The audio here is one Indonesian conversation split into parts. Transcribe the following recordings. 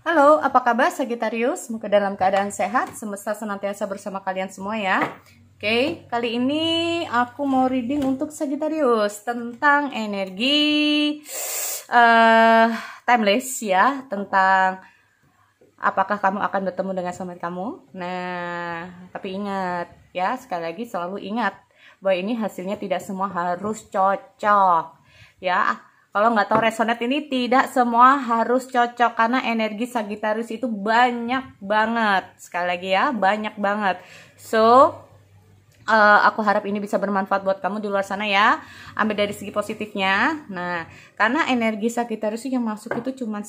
Halo, apa kabar Sagittarius? Semoga dalam keadaan sehat, semesta senantiasa bersama kalian semua ya. Oke, kali ini aku mau reading untuk Sagittarius tentang energi timeless ya, tentang apakah kamu akan bertemu dengan soulmate kamu. Nah, tapi ingat ya, sekali lagi selalu ingat bahwa ini hasilnya tidak semua harus cocok ya. Kalau nggak tahu resonate ini, tidak semua harus cocok karena energi Sagittarius itu banyak banget. Sekali lagi ya, banyak banget. So, aku harap ini bisa bermanfaat buat kamu di luar sana ya. Ambil dari segi positifnya. Nah, karena energi Sagittarius yang masuk itu cuma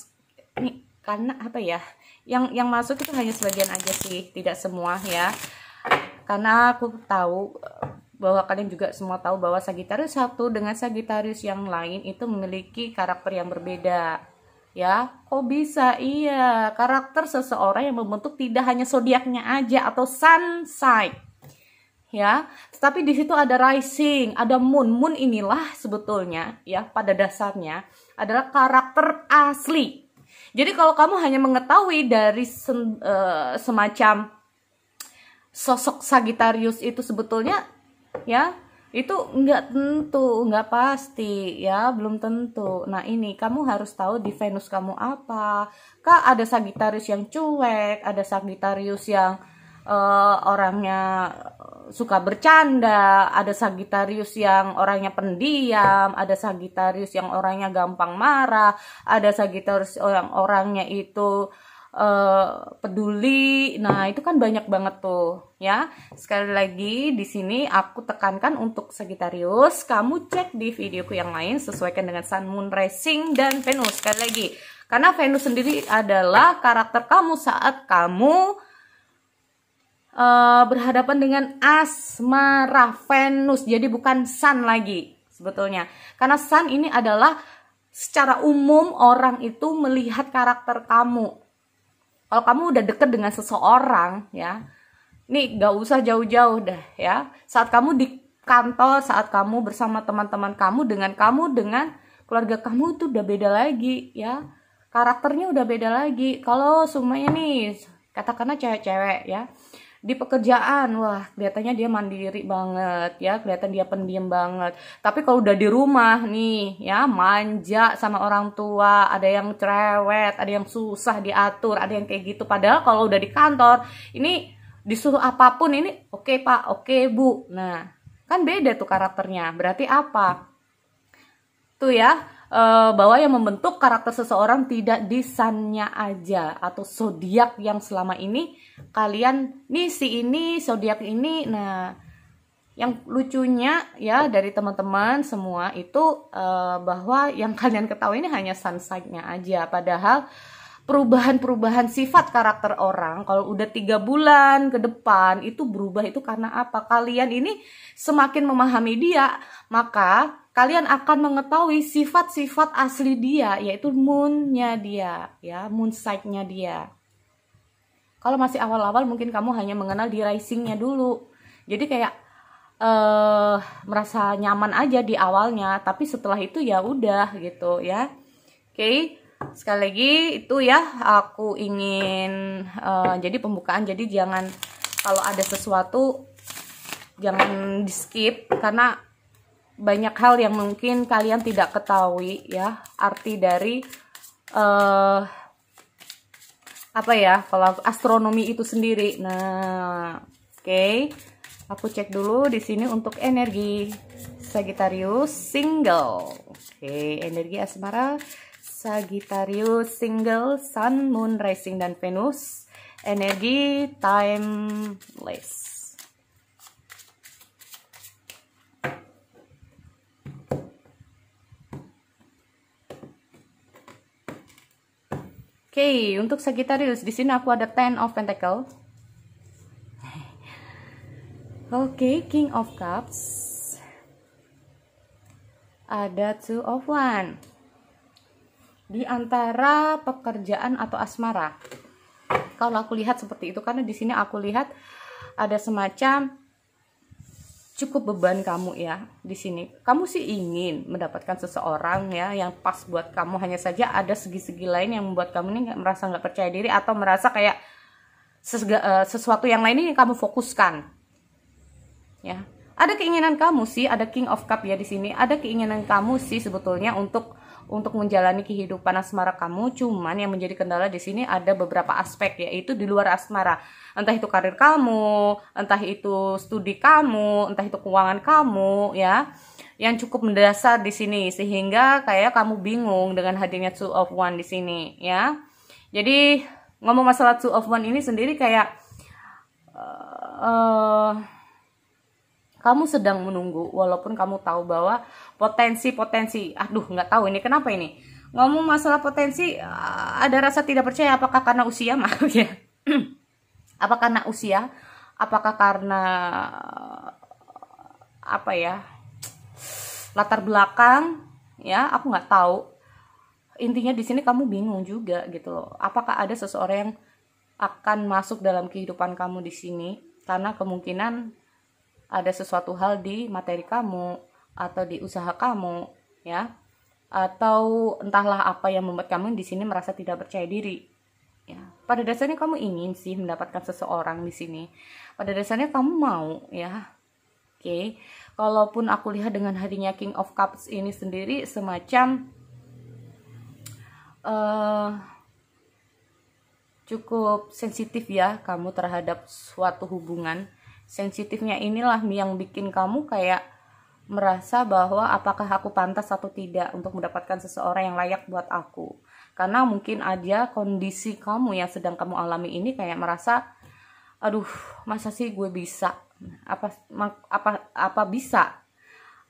ini karena apa ya? Yang masuk itu hanya sebagian aja sih, tidak semua ya. Karena aku tahu bahwa kalian juga semua tahu bahwa Sagittarius satu dengan Sagittarius yang lain itu memiliki karakter yang berbeda. Ya, kok bisa? Iya, karakter seseorang yang membentuk tidak hanya zodiaknya aja atau sun sign. Ya, tetapi di situ ada rising, ada moon. Moon inilah sebetulnya ya pada dasarnya adalah karakter asli. Jadi kalau kamu hanya mengetahui dari semacam sosok Sagittarius itu sebetulnya ya itu nggak tentu, nggak pasti ya, belum tentu. Nah ini kamu harus tahu di Venus kamu apa. Kak, ada Sagittarius yang cuek, ada Sagittarius yang orangnya suka bercanda, ada Sagittarius yang orangnya pendiam, ada Sagittarius yang orangnya gampang marah, ada Sagittarius yang orangnya itu peduli. Nah itu kan banyak banget tuh ya. Sekali lagi di sini aku tekankan untuk Sagittarius, kamu cek di videoku yang lain, sesuaikan dengan Sun, Moon, Rising, dan Venus. Sekali lagi, karena Venus sendiri adalah karakter kamu saat kamu berhadapan dengan asmara Venus. Jadi bukan Sun lagi sebetulnya, karena Sun ini adalah secara umum orang itu melihat karakter kamu. Kalau kamu udah deket dengan seseorang ya, nih gak usah jauh-jauh dah ya. Saat kamu di kantor, saat kamu bersama teman-teman kamu dengan keluarga kamu itu udah beda lagi ya. Karakternya udah beda lagi. Kalau semuanya nih, katakanlah cewek-cewek ya, di pekerjaan, wah kelihatannya dia mandiri banget ya, kelihatan dia pendiam banget. Tapi kalau udah di rumah nih ya, manja sama orang tua, ada yang cerewet, ada yang susah diatur, ada yang kayak gitu. Padahal kalau udah di kantor ini disuruh apapun ini oke pak, oke bu. Nah kan beda tuh karakternya. Berarti apa tuh ya, bahwa yang membentuk karakter seseorang tidak di sunnya aja atau zodiak yang selama ini kalian nih, si ini zodiak ini. Nah yang lucunya ya dari teman-teman semua itu bahwa yang kalian ketahui ini hanya sun sign-nya aja, padahal perubahan-perubahan sifat karakter orang kalau udah 3 bulan ke depan itu berubah. Itu karena apa? Kalian ini semakin memahami dia, maka kalian akan mengetahui sifat-sifat asli dia, yaitu moonnya dia ya, moon sign-nya dia. Kalau masih awal-awal mungkin kamu hanya mengenal di rising-nya dulu, jadi kayak merasa nyaman aja di awalnya, tapi setelah itu ya udah gitu ya. Oke. Sekali lagi itu ya, aku ingin jadi pembukaan. Jadi jangan, kalau ada sesuatu jangan di skip, karena banyak hal yang mungkin kalian tidak ketahui ya, arti dari apa ya, kalau astronomi itu sendiri. Nah oke, aku cek dulu di sini untuk energi Sagittarius single. Oke, energi asmara Sagittarius single, Sun, Moon, Rising, dan Venus. Energi timeless. Oke, untuk Sagittarius di sini aku ada Ten of Pentacles. Oke, King of Cups. Ada Two of Wands. Di antara pekerjaan atau asmara, kalau aku lihat seperti itu, karena di sini aku lihat ada semacam cukup beban kamu ya di sini. Kamu sih ingin mendapatkan seseorang ya yang pas buat kamu, hanya saja ada segi-segi lain yang membuat kamu ini merasa nggak percaya diri atau merasa kayak sesuatu yang lain ini kamu fokuskan. Ya, ada keinginan kamu sih, ada King of Cup ya di sini. Ada keinginan kamu sih sebetulnya untuk menjalani kehidupan asmara kamu, cuman yang menjadi kendala di sini ada beberapa aspek, yaitu di luar asmara. Entah itu karir kamu, entah itu studi kamu, entah itu keuangan kamu ya, yang cukup mendasar di sini sehingga kayak kamu bingung dengan hadirnya Two of One di sini ya. Jadi ngomong masalah Two of One ini sendiri kayak kamu sedang menunggu, walaupun kamu tahu bahwa potensi, aduh nggak tahu ini kenapa ini ngomong masalah potensi, ada rasa tidak percaya. Apakah karena usia? Maaf ya. Apa karena usia? Apakah karena apa ya, latar belakang ya, aku nggak tahu. Intinya di sini kamu bingung juga gitu loh. Apakah ada seseorang yang akan masuk dalam kehidupan kamu di sini karena kemungkinan ada sesuatu hal di materi kamu atau di usaha kamu ya, atau entahlah apa yang membuat kamu di sini merasa tidak percaya diri ya. Pada dasarnya kamu ingin sih mendapatkan seseorang di sini, pada dasarnya kamu mau ya. Oke, kalaupun aku lihat dengan hadiahnya King of Cups ini sendiri semacam cukup sensitif ya kamu terhadap suatu hubungan. Sensitifnya inilah yang bikin kamu kayak merasa bahwa apakah aku pantas atau tidak untuk mendapatkan seseorang yang layak buat aku. Karena mungkin aja kondisi kamu yang sedang kamu alami ini kayak merasa, aduh masa sih gue bisa, apa bisa.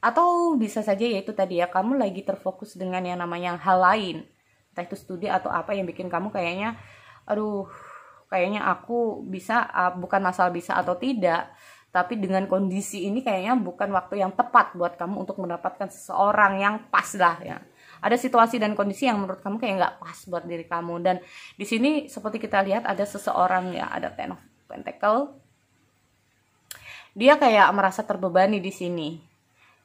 Atau bisa saja yaitu tadi ya, kamu lagi terfokus dengan yang namanya hal lain, entah itu studi atau apa yang bikin kamu kayaknya, aduh kayaknya aku bisa, bukan masalah bisa atau tidak, tapi dengan kondisi ini kayaknya bukan waktu yang tepat buat kamu untuk mendapatkan seseorang yang pas lah ya. Ada situasi dan kondisi yang menurut kamu kayak nggak pas buat diri kamu. Dan di sini seperti kita lihat ada seseorang ya, ada Ten of Pentacle. Dia kayak merasa terbebani di sini.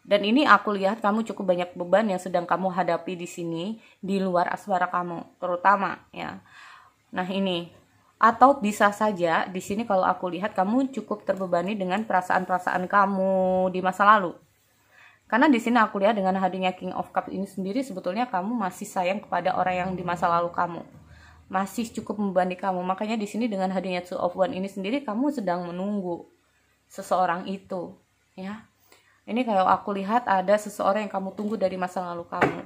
Dan ini aku lihat kamu cukup banyak beban yang sedang kamu hadapi di sini di luar asmara kamu, terutama ya. Nah ini. Atau bisa saja di sini kalau aku lihat kamu cukup terbebani dengan perasaan-perasaan kamu di masa lalu. Karena di sini aku lihat dengan hadirnya King of Cups ini sendiri sebetulnya kamu masih sayang kepada orang yang di masa lalu kamu. Masih cukup membebani kamu. Makanya di sini dengan hadirnya Two of One ini sendiri kamu sedang menunggu seseorang itu, ya. Ini kalau aku lihat ada seseorang yang kamu tunggu dari masa lalu kamu.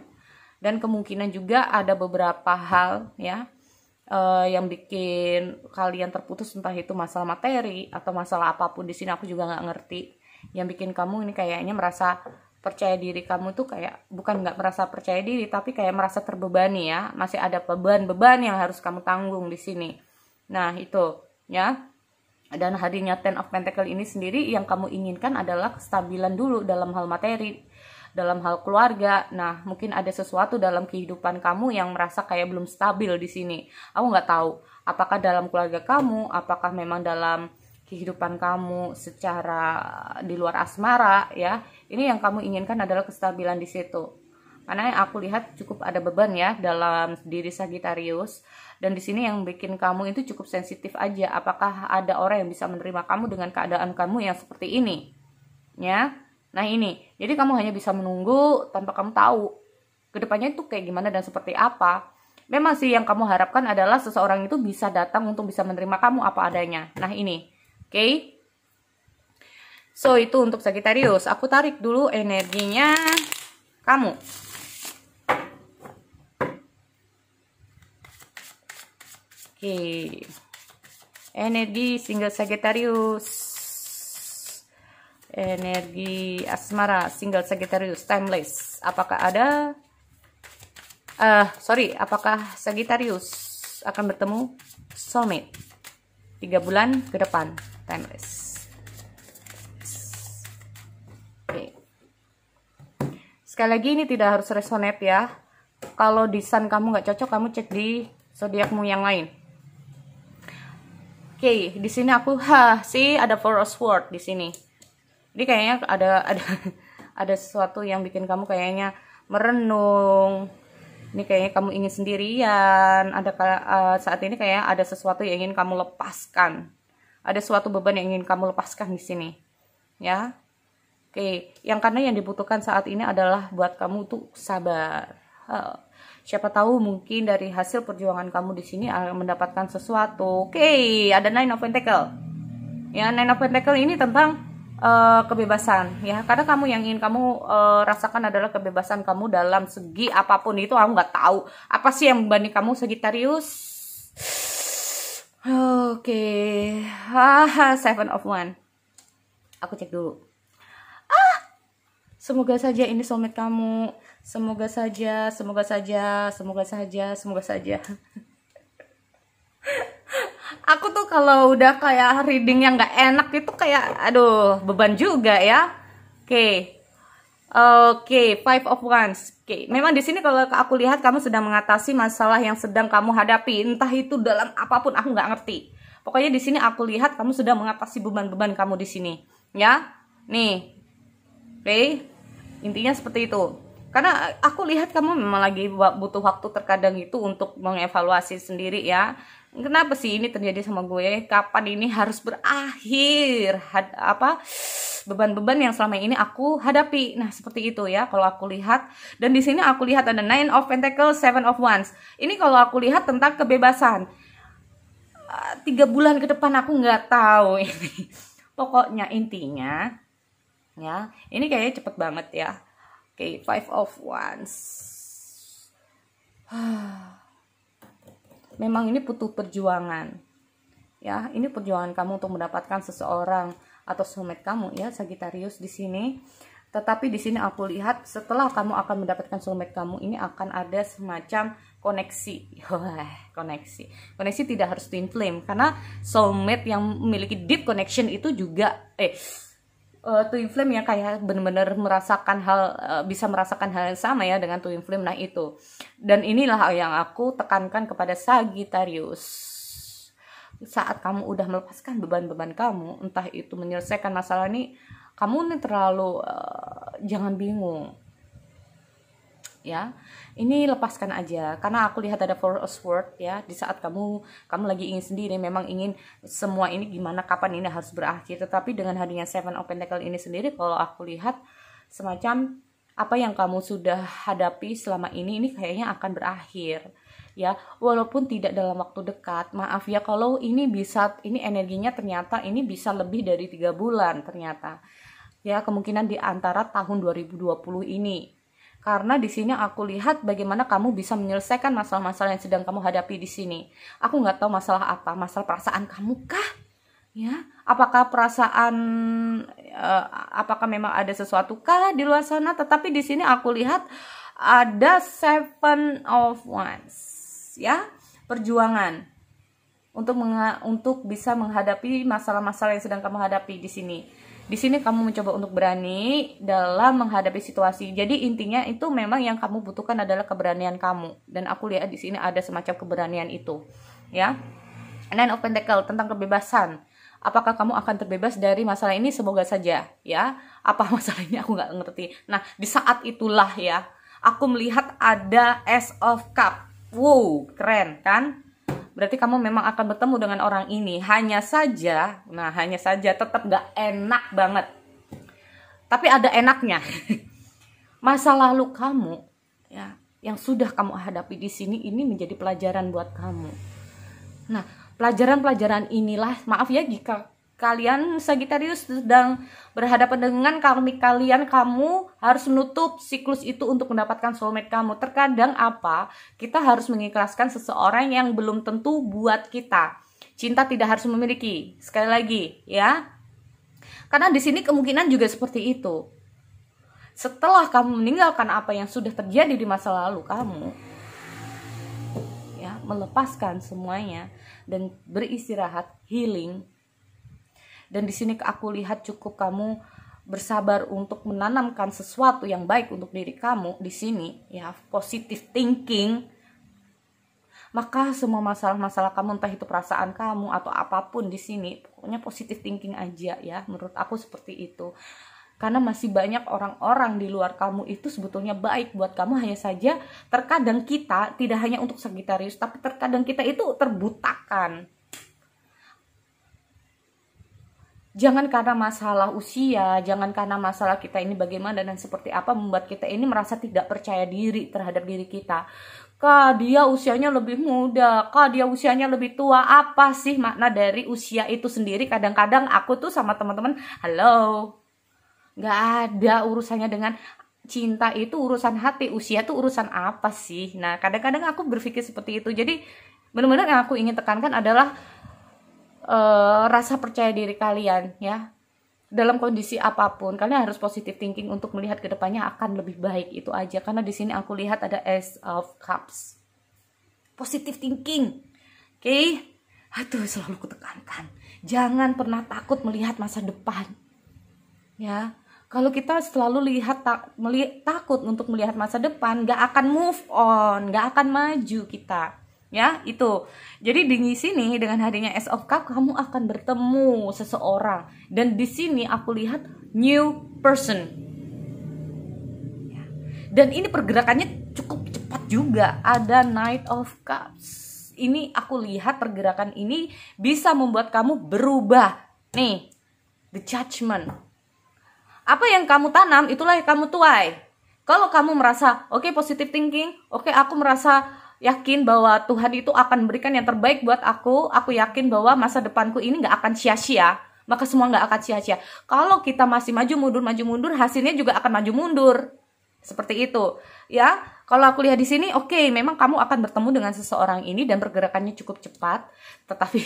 Dan kemungkinan juga ada beberapa hal ya yang bikin kalian terputus, entah itu masalah materi atau masalah apapun. Di sini aku juga nggak ngerti yang bikin kamu ini kayaknya merasa percaya diri kamu tuh kayak bukan nggak merasa percaya diri, tapi kayak merasa terbebani ya, masih ada beban-beban yang harus kamu tanggung di sini. Nah itu ya. Dan hadirnya Ten of Pentacle ini sendiri yang kamu inginkan adalah kestabilan dulu dalam hal materi, dalam hal keluarga. Nah, mungkin ada sesuatu dalam kehidupan kamu yang merasa kayak belum stabil di sini. Aku nggak tahu apakah dalam keluarga kamu, apakah memang dalam kehidupan kamu secara di luar asmara ya. Ini yang kamu inginkan adalah kestabilan di situ. Karena yang aku lihat cukup ada beban ya dalam diri Sagittarius. Dan di sini yang bikin kamu itu cukup sensitif aja. Apakah ada orang yang bisa menerima kamu dengan keadaan kamu yang seperti ini? Ya. Nah ini, jadi kamu hanya bisa menunggu tanpa kamu tahu kedepannya itu kayak gimana dan seperti apa. Memang sih yang kamu harapkan adalah seseorang itu bisa datang untuk bisa menerima kamu apa adanya. Nah ini, oke? So itu untuk Sagittarius. Aku tarik dulu energinya kamu. Oke. Energi single Sagittarius. Energi asmara single Sagittarius timeless. Apakah ada apakah Sagittarius akan bertemu soulmate 3 bulan ke depan timeless. Oke. Sekali lagi ini tidak harus resonate ya. Kalau di sun kamu nggak cocok, kamu cek di zodiakmu yang lain. Oke, di sini aku sih ada Four of Swords di sini. Ini kayaknya ada ada sesuatu yang bikin kamu kayaknya merenung. Ini kayaknya kamu ingin sendirian. Saat ini kayak ada sesuatu yang ingin kamu lepaskan. Ada suatu beban yang ingin kamu lepaskan di sini. Ya. Oke, karena yang dibutuhkan saat ini adalah buat kamu tuh sabar. Siapa tahu mungkin dari hasil perjuangan kamu di sini akan mendapatkan sesuatu. Oke, ada Nine of Pentacle. Ya, Nine of Pentacle ini tentang kebebasan, ya. Karena kamu yang ingin kamu rasakan adalah kebebasan kamu dalam segi apapun itu. Aku nggak tahu apa sih yang membebani kamu, Sagittarius. Oke, Seven of Wands. Aku cek dulu. Semoga saja ini soulmate kamu. Semoga saja. Aku tuh kalau udah kayak reading yang nggak enak itu kayak, aduh, beban juga ya. Oke, Five of Wands. Oke, memang di sini kalau aku lihat kamu sedang mengatasi masalah yang sedang kamu hadapi, entah itu dalam apapun, aku nggak ngerti. Pokoknya di sini aku lihat kamu sedang mengatasi beban-beban kamu di sini, ya. Nih, oke, intinya seperti itu. Karena aku lihat kamu memang lagi butuh waktu terkadang itu untuk mengevaluasi sendiri, ya. Kenapa sih ini terjadi sama gue? Kapan ini harus berakhir? Beban-beban yang selama ini aku hadapi. Nah, seperti itu ya kalau aku lihat. Dan di sini aku lihat ada Nine of Pentacles, Seven of Wands. Ini kalau aku lihat tentang kebebasan. 3 bulan ke depan aku nggak tahu ini. Pokoknya intinya, ya, ini kayaknya cepet banget ya. Oke, Five of Wands. Memang ini butuh perjuangan, ya. Ini perjuangan kamu untuk mendapatkan seseorang atau soulmate kamu, ya, Sagittarius di sini. Tetapi di sini aku lihat setelah kamu akan mendapatkan soulmate kamu, ini akan ada semacam koneksi. Koneksi tidak harus twin flame, karena soulmate yang memiliki deep connection itu juga twin flame yang kayak benar-benar merasakan bisa merasakan hal yang sama ya dengan twin flame. Nah, itu. Dan inilah yang aku tekankan kepada Sagittarius. Saat kamu udah melepaskan beban-beban kamu, entah itu menyelesaikan masalah ini, kamu nih terlalu jangan bingung. Ya, ini lepaskan aja, karena aku lihat ada Four of Swords, ya. Di saat kamu lagi ingin sendiri, memang ingin semua ini gimana, kapan ini harus berakhir. Tetapi dengan hadirnya Seven of Pentacles ini sendiri, kalau aku lihat semacam apa yang kamu sudah hadapi selama ini kayaknya akan berakhir, ya. Walaupun tidak dalam waktu dekat. Maaf ya kalau ini energinya ternyata ini bisa lebih dari 3 bulan ternyata, ya. Kemungkinan di antara tahun 2020 ini. Karena di sini aku lihat bagaimana kamu bisa menyelesaikan masalah-masalah yang sedang kamu hadapi di sini. Aku nggak tahu masalah apa, masalah perasaan kamu kah? Ya, apakah apakah memang ada sesuatu kah di luar sana? Tetapi di sini aku lihat ada Seven of Wands, ya, perjuangan untuk bisa menghadapi masalah-masalah yang sedang kamu hadapi di sini. Di sini kamu mencoba untuk berani dalam menghadapi situasi. Jadi intinya itu memang yang kamu butuhkan adalah keberanian kamu. Dan aku lihat di sini ada semacam keberanian itu, ya. Nine of Pentacles tentang kebebasan. Apakah kamu akan terbebas dari masalah ini? Semoga saja, ya. Apa masalahnya aku nggak ngerti. Nah, di saat itulah ya, aku melihat ada Ace of Cup. Wow, keren kan? Berarti kamu memang akan bertemu dengan orang ini. Hanya saja tetap gak enak banget. Tapi ada enaknya. Masa lalu kamu, ya, yang sudah kamu hadapi di sini ini menjadi pelajaran buat kamu. Nah, pelajaran-pelajaran inilah, maaf ya jika kalian Sagittarius sedang berhadapan dengan karmik kalian, kamu harus menutup siklus itu untuk mendapatkan soulmate kamu. Terkadang kita harus mengikhlaskan seseorang yang belum tentu buat kita. Cinta tidak harus memiliki. Sekali lagi, ya. Karena di sini kemungkinan juga seperti itu. Setelah kamu meninggalkan apa yang sudah terjadi di masa lalu kamu, ya, melepaskan semuanya dan beristirahat, healing. Dan di sini aku lihat cukup kamu bersabar untuk menanamkan sesuatu yang baik untuk diri kamu di sini, ya, positive thinking. maka semua masalah-masalah kamu, entah itu perasaan kamu atau apapun di sini, pokoknya positive thinking aja ya. Menurut aku seperti itu. Karena masih banyak orang-orang di luar kamu itu sebetulnya baik buat kamu, hanya saja terkadang kita, tidak hanya untuk Sagittarius, tapi terkadang kita itu terbutakan. Jangan karena masalah usia, jangan karena masalah kita ini bagaimana dan seperti apa membuat kita ini merasa tidak percaya diri terhadap diri kita. Kak, dia usianya lebih muda, kak dia usianya lebih tua. Apa sih makna dari usia itu sendiri? Kadang-kadang aku tuh sama teman-teman, halo, gak ada urusannya dengan cinta, itu urusan hati. Usia tuh urusan apa sih? Nah, kadang-kadang aku berpikir seperti itu. Jadi benar-benar yang aku ingin tekankan adalah rasa percaya diri kalian ya. Dalam kondisi apapun, kalian harus positive thinking untuk melihat ke depannya akan lebih baik, itu aja. Karena di sini aku lihat ada Ace of Cups. Positive thinking. Oke? Aduh, selalu kutekankan. Jangan pernah takut melihat masa depan. Ya. Kalau kita selalu takut untuk melihat masa depan, gak akan move on, gak akan maju kita. Ya, itu. Jadi di sini dengan hadirnya Ace of Cup, kamu akan bertemu seseorang, dan di sini aku lihat new person. Ya. Dan ini pergerakannya cukup cepat juga. Ada Knight of Cups. Ini aku lihat pergerakan ini bisa membuat kamu berubah. Nih, the judgment. Apa yang kamu tanam, itulah yang kamu tuai. Kalau kamu merasa, oke, positive thinking, oke, aku merasa yakin bahwa Tuhan itu akan memberikan yang terbaik buat aku yakin bahwa masa depanku ini gak akan sia-sia, maka semua gak akan sia-sia. Kalau kita masih maju mundur, hasilnya juga akan maju mundur. Seperti itu. Ya, kalau aku lihat di sini, oke, memang kamu akan bertemu dengan seseorang ini dan pergerakannya cukup cepat. Tetapi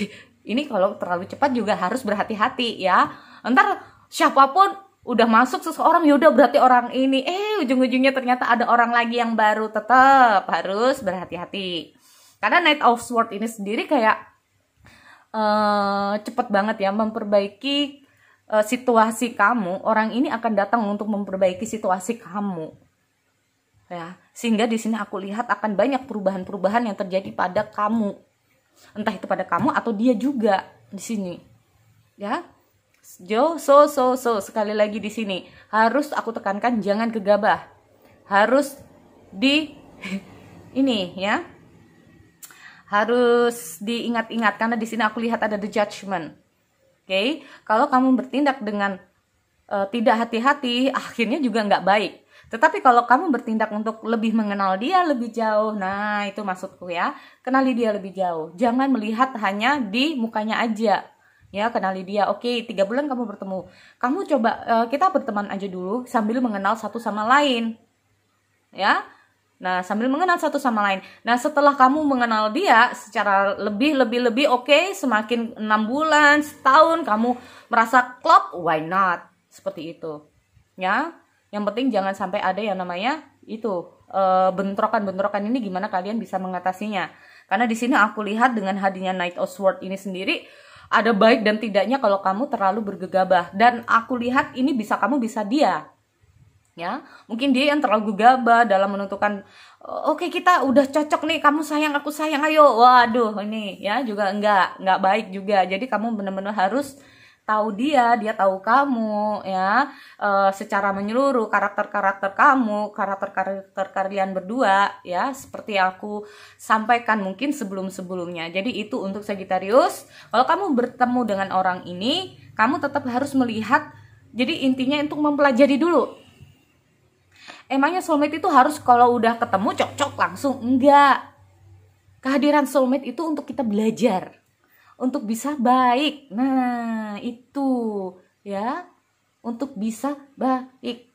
ini kalau terlalu cepat juga harus berhati-hati ya. Ntar siapapun udah masuk seseorang, yaudah berarti orang ini, ujung-ujungnya ternyata ada orang lagi yang baru. Tetap harus berhati-hati. Karena Knight of Swords ini sendiri kayak cepet banget ya memperbaiki situasi kamu. Orang ini akan datang untuk memperbaiki situasi kamu. Ya, sehingga di sini aku lihat akan banyak perubahan-perubahan yang terjadi pada kamu. Entah itu pada kamu atau dia juga di sini. Ya. Sekali lagi di sini harus aku tekankan, jangan gegabah, harus ini ya, harus diingat-ingat karena di sini aku lihat ada the judgment. Oke, kalau kamu bertindak dengan tidak hati-hati, akhirnya juga nggak baik. Tetapi kalau kamu bertindak untuk lebih mengenal dia lebih jauh, nah itu maksudku ya, kenali dia lebih jauh. Jangan melihat hanya di mukanya aja. Ya, kenali dia. Oke, 3 bulan kamu bertemu. Kamu coba, kita berteman aja dulu sambil mengenal satu sama lain. Ya. Nah, sambil mengenal satu sama lain. Nah, setelah kamu mengenal dia secara lebih, oke, semakin 6 bulan, setahun, kamu merasa klop, why not? Seperti itu. Ya. Yang penting jangan sampai ada yang namanya itu, bentrokan-bentrokan ini gimana kalian bisa mengatasinya. Karena di sini aku lihat dengan hadirnya Knight of Swords ini sendiri, ada baik dan tidaknya kalau kamu terlalu bergegabah. Dan aku lihat ini kamu bisa dia. Ya, mungkin dia yang terlalu gegabah dalam menentukan, oke, kita udah cocok nih, kamu sayang, aku sayang, ayo. Waduh, ini ya juga enggak baik juga. Jadi kamu benar-benar harus tahu dia tahu kamu ya, secara menyeluruh karakter kamu, karakter kalian berdua ya, seperti yang aku sampaikan mungkin sebelum-sebelumnya. Jadi itu untuk Sagittarius. Kalau kamu bertemu dengan orang ini, kamu tetap harus melihat, jadi intinya untuk mempelajari dulu. Emangnya soulmate itu harus kalau udah ketemu cocok langsung? Enggak. Kehadiran soulmate itu untuk kita belajar, untuk bisa baik. Nah, itu ya, untuk bisa baik.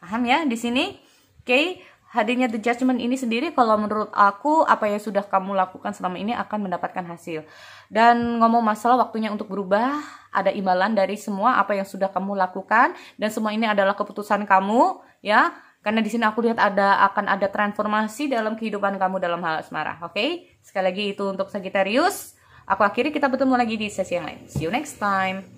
Paham ya di sini? Oke, hadirnya the judgment ini sendiri kalau menurut aku, apa yang sudah kamu lakukan selama ini akan mendapatkan hasil. Dan ngomong masalah waktunya untuk berubah, ada imbalan dari semua apa yang sudah kamu lakukan, dan semua ini adalah keputusan kamu ya. Karena di sini aku lihat akan ada transformasi dalam kehidupan kamu dalam hal asmara. Oke? Sekali lagi itu untuk Sagittarius. Aku akhiri, kita bertemu lagi di sesi yang lain. See you next time.